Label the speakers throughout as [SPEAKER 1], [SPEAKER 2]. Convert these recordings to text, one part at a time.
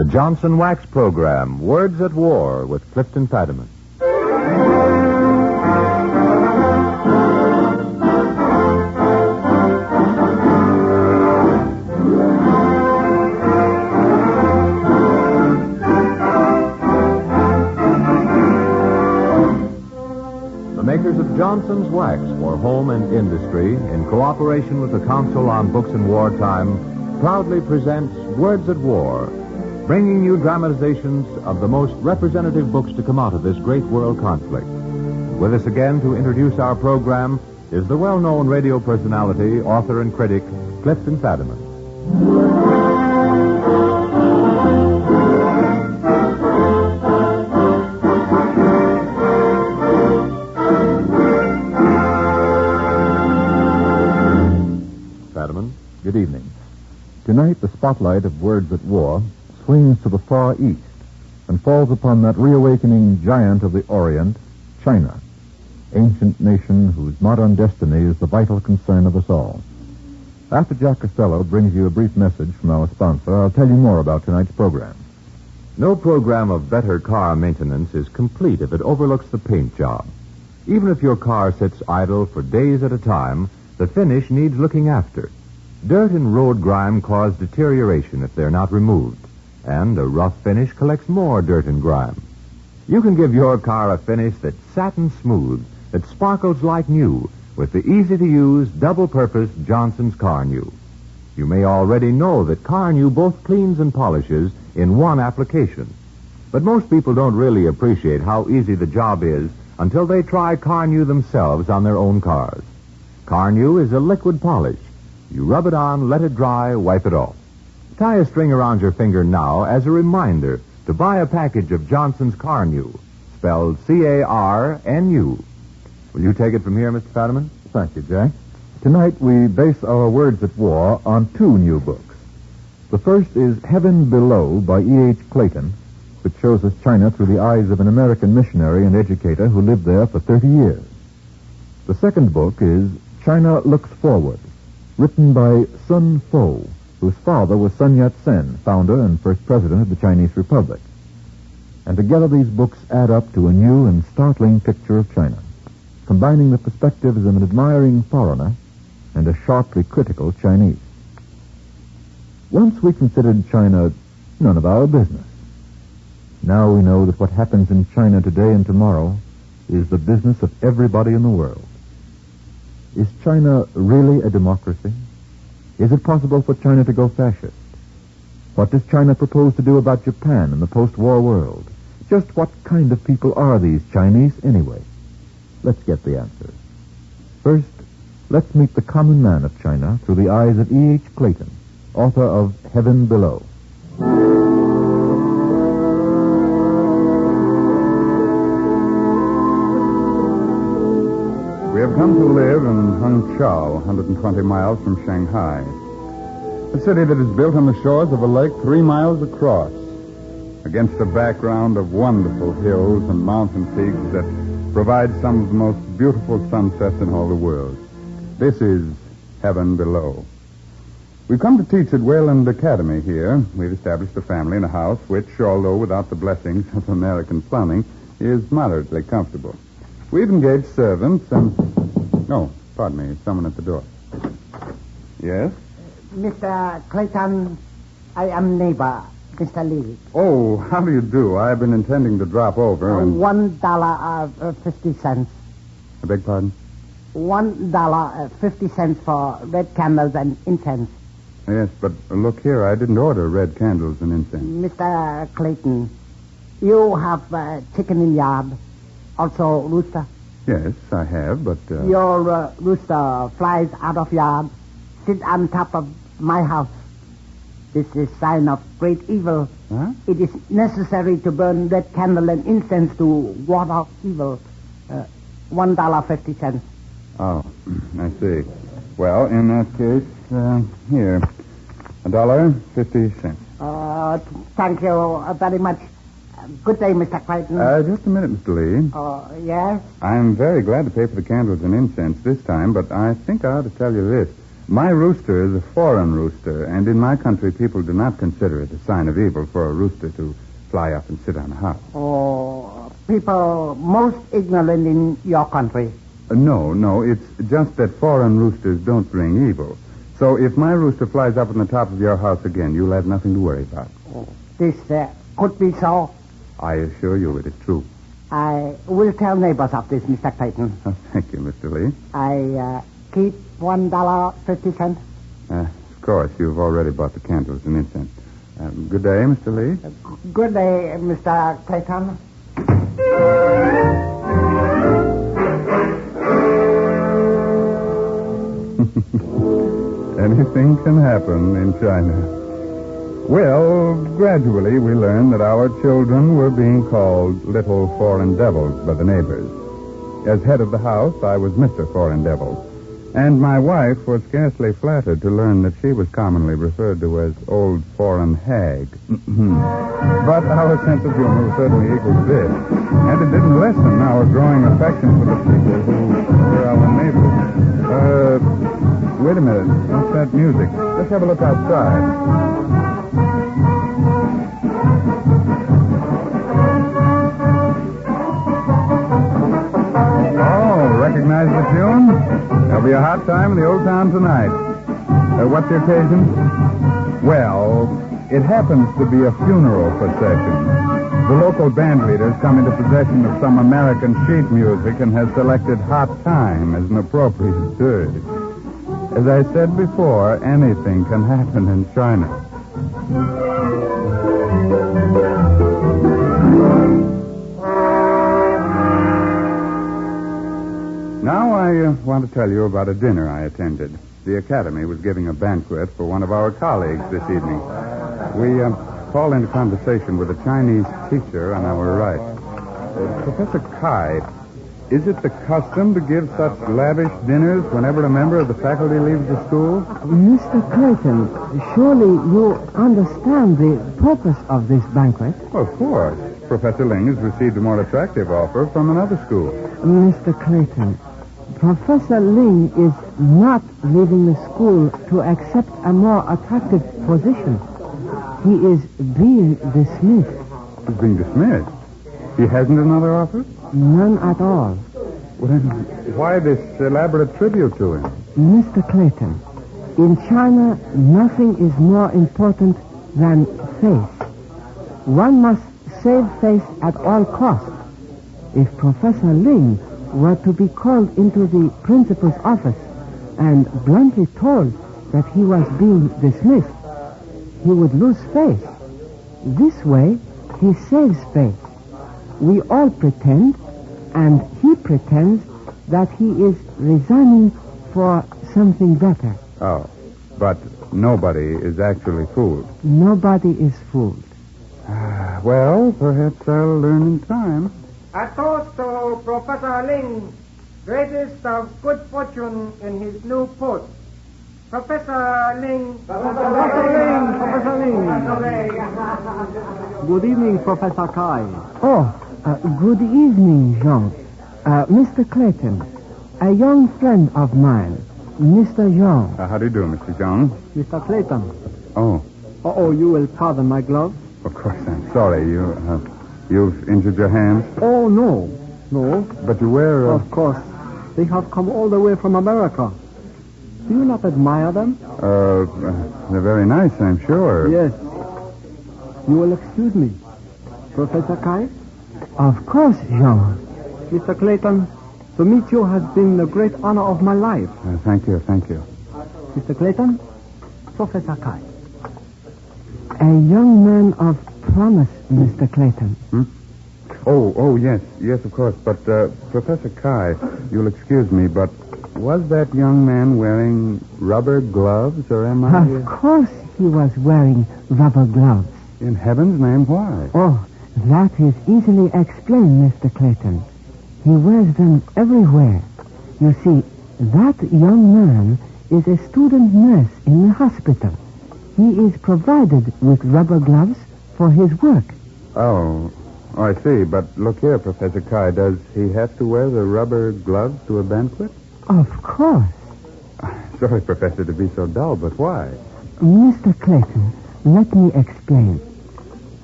[SPEAKER 1] The Johnson Wax Program, Words at War with Clifton Fadiman. The makers of Johnson's Wax for Home and Industry, in cooperation with the Council on Books in Wartime, proudly presents Words at War, bringing you dramatizations of the most representative books to come out of this great world conflict. With us again to introduce our program is the well-known radio personality, author and critic, Clifton Fadiman. Fadiman, good evening.
[SPEAKER 2] Tonight, the spotlight of Words at War swings to the far east and falls upon that reawakening giant of the Orient, China, ancient nation whose modern destiny is the vital concern of us all. After Jack Costello brings you a brief message from our sponsor, I'll tell you more about tonight's program.
[SPEAKER 1] No program of better car maintenance is complete if it overlooks the paint job. Even if your car sits idle for days at a time, the finish needs looking after. Dirt and road grime cause deterioration if they're not removed, and a rough finish collects more dirt and grime. You can give your car a finish that's satin smooth, that sparkles like new, with the easy-to-use, double-purpose Johnson's Car New. You may already know that Car New both cleans and polishes in one application. But most people don't really appreciate how easy the job is until they try Car New themselves on their own cars. Car New is a liquid polish. You rub it on, let it dry, wipe it off. Tie a string around your finger now as a reminder to buy a package of Johnson's Car New, spelled C-A-R-N-U. Will you take it from here, Mr. Fadiman?
[SPEAKER 2] Thank you, Jack. Tonight, we base our Words at War on two new books. The first is Heaven Below by E.H. Clayton, which shows us China through the eyes of an American missionary and educator who lived there for 30 years. The second book is China Looks Forward, written by Sun Fo, whose father was Sun Yat-sen, founder and first president of the Chinese Republic. And together these books add up to a new and startling picture of China, combining the perspectives of an admiring foreigner and a sharply critical Chinese. Once we considered China none of our business. Now we know that what happens in China today and tomorrow is the business of everybody in the world. Is China really a democracy? Is it possible for China to go fascist? What does China propose to do about Japan and the post-war world? Just what kind of people are these Chinese anyway? Let's get the answers. First, let's meet the common man of China through the eyes of E.H. Clayton, author of Heaven Below.
[SPEAKER 3] We have come to live in Hangzhou, 120 miles from Shanghai. A city that is built on the shores of a lake 3 miles across, against a background of wonderful hills and mountain peaks that provide some of the most beautiful sunsets in all the world. This is Heaven Below. We've come to teach at Wayland Academy here. We've established a family in a house which, although without the blessings of American plumbing, is moderately comfortable. We've engaged servants and... Oh, pardon me, someone at the door. Yes?
[SPEAKER 4] Mr. Clayton, I am neighbor, Mr. Lee.
[SPEAKER 3] Oh, how do you do? I've been intending to drop over and...
[SPEAKER 4] $1.50.
[SPEAKER 3] I beg pardon?
[SPEAKER 4] $1.50 for red candles and incense.
[SPEAKER 3] Yes, but look here, I didn't order red candles and incense.
[SPEAKER 4] Mr. Clayton, you have chicken in yard. Also, rooster.
[SPEAKER 3] Yes, I have, but...
[SPEAKER 4] Your rooster flies out of yard, sit on top of my house. This is sign of great evil.
[SPEAKER 3] Huh?
[SPEAKER 4] It is necessary to burn red candle and incense to ward off evil. $1.50.
[SPEAKER 3] Oh, I see. Well, in that case, here, $1.50.
[SPEAKER 4] Thank you very much. Good day, Mr. Clayton.
[SPEAKER 3] Just a minute, Mr. Lee.
[SPEAKER 4] Yes?
[SPEAKER 3] I'm very glad to pay for the candles and incense this time, but I think I ought to tell you this. My rooster is a foreign rooster, and in my country, people do not consider it a sign of evil for a rooster to fly up and sit on a house.
[SPEAKER 4] Oh, people most ignorant in your country.
[SPEAKER 3] No, it's just that foreign roosters don't bring evil. So if my rooster flies up on the top of your house again, you'll have nothing to worry about.
[SPEAKER 4] This could be so.
[SPEAKER 3] I assure you it is true.
[SPEAKER 4] I will tell neighbors of this, Mr. Clayton.
[SPEAKER 3] Oh, thank you, Mr. Lee.
[SPEAKER 4] I keep $1.50.
[SPEAKER 3] Of course, you've already bought the candles and incense. Good day, Mr. Lee.
[SPEAKER 4] Good day, Mr. Clayton.
[SPEAKER 3] Anything can happen in China. Well, gradually we learned that our children were being called little foreign devils by the neighbors. As head of the house, I was Mr. Foreign Devil. And my wife was scarcely flattered to learn that she was commonly referred to as Old Foreign Hag. But our sense of humor was certainly equal to this. And it didn't lessen our growing affection for the people who were our neighbors. Wait a minute. What's that music? Let's have a look outside. Recognize the tune? There'll be a hot time in the old town tonight. What's the occasion? Well, it happens to be a funeral procession. The local band leader's come into possession of some American sheet music and has selected Hot Time as an appropriate third. As I said before, anything can happen in China. Now I want to tell you about a dinner I attended. The Academy was giving a banquet for one of our colleagues this evening. We called into conversation with a Chinese teacher on our right. Professor Kai, is it the custom to give such lavish dinners whenever a member of the faculty leaves the school?
[SPEAKER 5] Mr. Clayton, surely you understand the purpose of this banquet?
[SPEAKER 3] Well, of course. Professor Ling has received a more attractive offer from another school.
[SPEAKER 5] Mr. Clayton, Professor Ling is not leaving the school to accept a more attractive position. He is being dismissed.
[SPEAKER 3] He's being dismissed? He hasn't another offer?
[SPEAKER 5] None at all.
[SPEAKER 3] Well, then, why this elaborate tribute to him?
[SPEAKER 5] Mr. Clayton, in China, nothing is more important than faith. One must save face at all costs. If Professor Ling were to be called into the principal's office and bluntly told that he was being dismissed, he would lose face. This way, he saves face. We all pretend, and he pretends, that he is resigning for something better.
[SPEAKER 3] Oh, but nobody is actually fooled.
[SPEAKER 5] Nobody is fooled.
[SPEAKER 3] Well, perhaps I'll learn in time.
[SPEAKER 4] A toast to Professor Ling, greatest of good fortune in his new post. Professor Ling.
[SPEAKER 5] Professor Ling.
[SPEAKER 4] Good evening, Professor Kai.
[SPEAKER 5] Oh, good evening, Jean. Mr. Clayton, a young friend of mine, Mr. Jean.
[SPEAKER 3] How do you do, Mr. Young?
[SPEAKER 4] Mr. Clayton.
[SPEAKER 3] Oh,
[SPEAKER 4] You will pardon my glove?
[SPEAKER 3] of course, I'm sorry. You've injured your hands?
[SPEAKER 4] Oh, no. No.
[SPEAKER 3] But you wear...
[SPEAKER 4] Of course. They have come all the way from America. Do you not admire them?
[SPEAKER 3] They're very nice, I'm sure.
[SPEAKER 4] Yes. You will excuse me. Professor Kai?
[SPEAKER 5] Of course, Jean.
[SPEAKER 4] Mr. Clayton, to meet you has been the great honor of my life.
[SPEAKER 3] Thank you.
[SPEAKER 4] Mr. Clayton, Professor Kai.
[SPEAKER 5] A young man of promise, Mr. Clayton.
[SPEAKER 3] Oh, yes, of course. But, Professor Kai, you'll excuse me, but was that young man wearing rubber gloves, or am I...
[SPEAKER 5] Of course he was wearing rubber gloves.
[SPEAKER 3] In heaven's name, why?
[SPEAKER 5] Oh, that is easily explained, Mr. Clayton. He wears them everywhere. You see, that young man is a student nurse in the hospital. He is provided with rubber gloves for his work.
[SPEAKER 3] Oh, I see. But look here, Professor Kai, does he have to wear the rubber gloves to a banquet?
[SPEAKER 5] Of course.
[SPEAKER 3] sorry, Professor, to be so dull, but why?
[SPEAKER 5] Mr. Clayton, let me explain.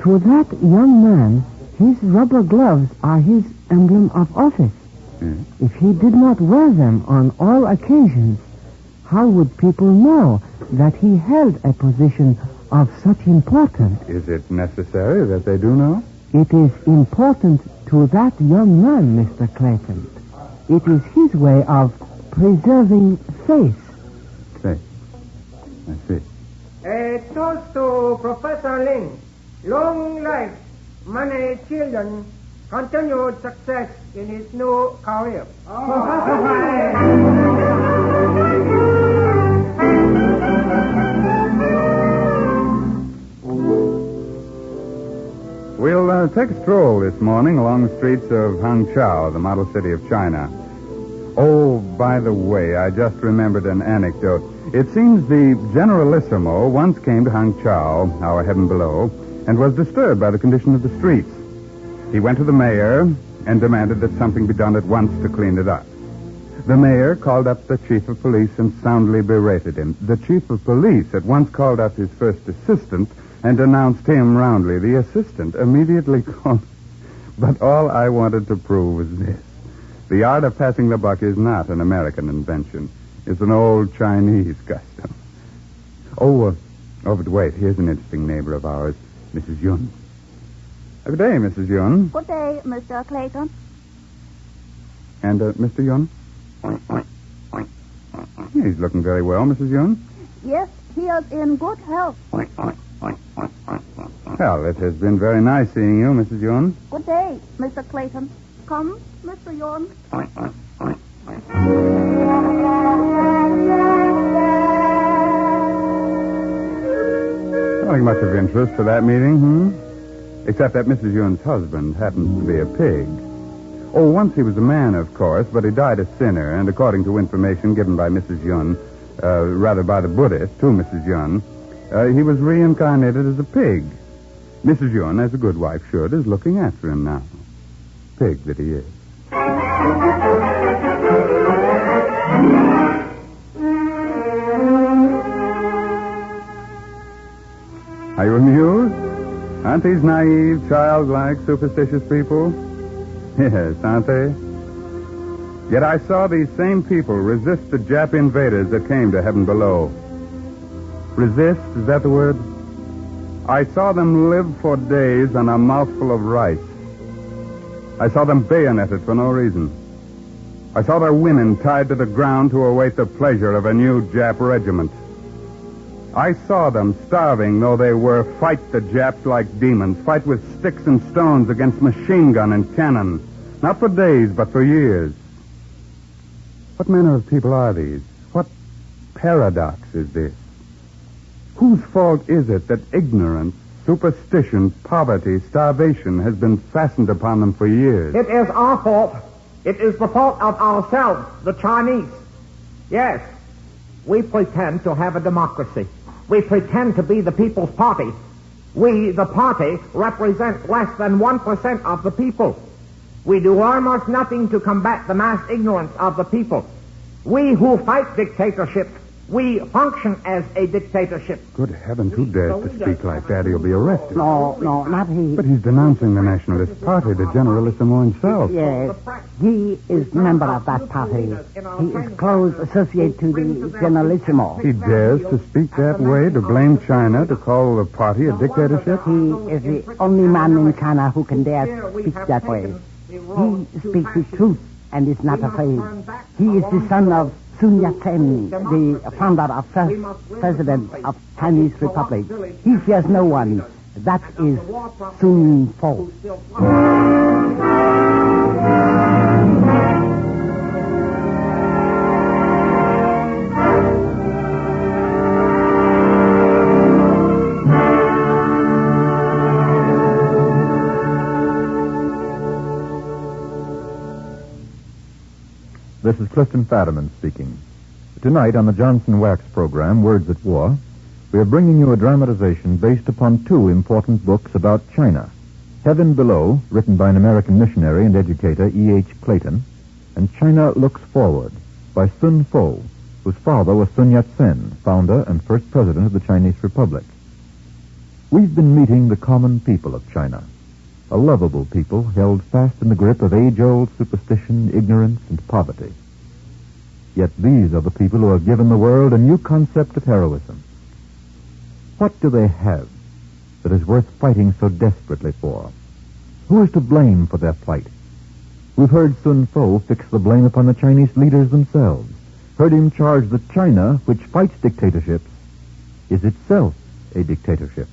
[SPEAKER 5] To that young man, his rubber gloves are his emblem of office.
[SPEAKER 3] Hmm.
[SPEAKER 5] If he did not wear them on all occasions, how would people know that he held a position of such importance?
[SPEAKER 3] Is it necessary that they do know?
[SPEAKER 5] It is important to that young man, Mr. Clayton. It is his way of preserving face.
[SPEAKER 3] Say. I see.
[SPEAKER 4] A toast to Professor Ling. Long life, many children, continued success in his new career.
[SPEAKER 3] We'll take a stroll this morning along the streets of Hangzhou, the model city of China. Oh, by the way, I just remembered an anecdote. It seems the Generalissimo once came to Hangzhou, our heaven below, and was disturbed by the condition of the streets. He went to the mayor and demanded that something be done at once to clean it up. The mayor called up the chief of police and soundly berated him. The chief of police at once called up his first assistant and denounced him roundly. The assistant immediately called. But all I wanted to prove was this. The art of passing the buck is not an American invention. It's an old Chinese custom. Oh, but wait, here's an interesting neighbor of ours, Mrs. Yun. Good day, Mrs. Yun.
[SPEAKER 6] Good day, Mr. Clayton.
[SPEAKER 3] And, Mr. Yun? He's looking very well, Mrs. Yun.
[SPEAKER 6] Yes, he is in good health.
[SPEAKER 3] Well, it has been very nice seeing you, Mrs. Yun.
[SPEAKER 6] Good day, Mr. Clayton. Come, Mr. Yorn.
[SPEAKER 3] Nothing much of interest to that meeting, Except that Mrs. Yun's husband happens to be a pig. Oh, once he was a man, of course, but he died a sinner, and according to information given by Mrs. Yun, rather by the Buddhist to Mrs. Yun, he was reincarnated as a pig. Mrs. Yun, as a good wife should, is looking after him now. Pig that he is. Are you amused? Aren't these naive, childlike, superstitious people? Yes, aren't they? Yet I saw these same people resist the Jap invaders that came to heaven below. Resist, is that the word? I saw them live for days on a mouthful of rice. I saw them bayoneted for no reason. I saw their women tied to the ground to await the pleasure of a new Jap regiment. I saw them, starving though they were, fight the Japs like demons, fight with sticks and stones against machine gun and cannon, not for days, but for years. What manner of people are these? What paradox is this? Whose fault is it that ignorance, superstition, poverty, starvation has been fastened upon them for years?
[SPEAKER 7] It is our fault. It is the fault of ourselves, the Chinese. Yes, we pretend to have a democracy. We pretend to be the People's Party. We, the party, represent less than 1% of the people. We do almost nothing to combat the mass ignorance of the people. We who fight dictatorship, we function as a dictatorship.
[SPEAKER 3] Good heavens, who dares to speak like that? He'll be arrested.
[SPEAKER 5] No, not he.
[SPEAKER 3] But he's denouncing the Nationalist Party, the Generalissimo himself.
[SPEAKER 5] Yes, he is member of that party. He is close associate to the Generalissimo.
[SPEAKER 3] He dares to speak that way, to blame China, to call the party a dictatorship?
[SPEAKER 5] He is the only man in China who can dare speak that way. He speaks the truth and is not afraid. He is the son of Sun Yat-sen, the founder of first president of Chinese Republic. He fears no one. That is Sun Po.
[SPEAKER 2] This is Clifton Fadiman speaking. Tonight on the Johnson Wax program, Words at War, we are bringing you a dramatization based upon two important books about China. Heaven Below, written by an American missionary and educator, E.H. Clayton, and China Looks Forward by Sun Po, whose father was Sun Yat-sen, founder and first president of the Chinese Republic. We've been meeting the common people of China, a lovable people held fast in the grip of age-old superstition, ignorance, and poverty. Yet these are the people who have given the world a new concept of heroism. What do they have that is worth fighting so desperately for? Who is to blame for their plight? We've heard Sun Fo fix the blame upon the Chinese leaders themselves, heard him charge that China, which fights dictatorships, is itself a dictatorship.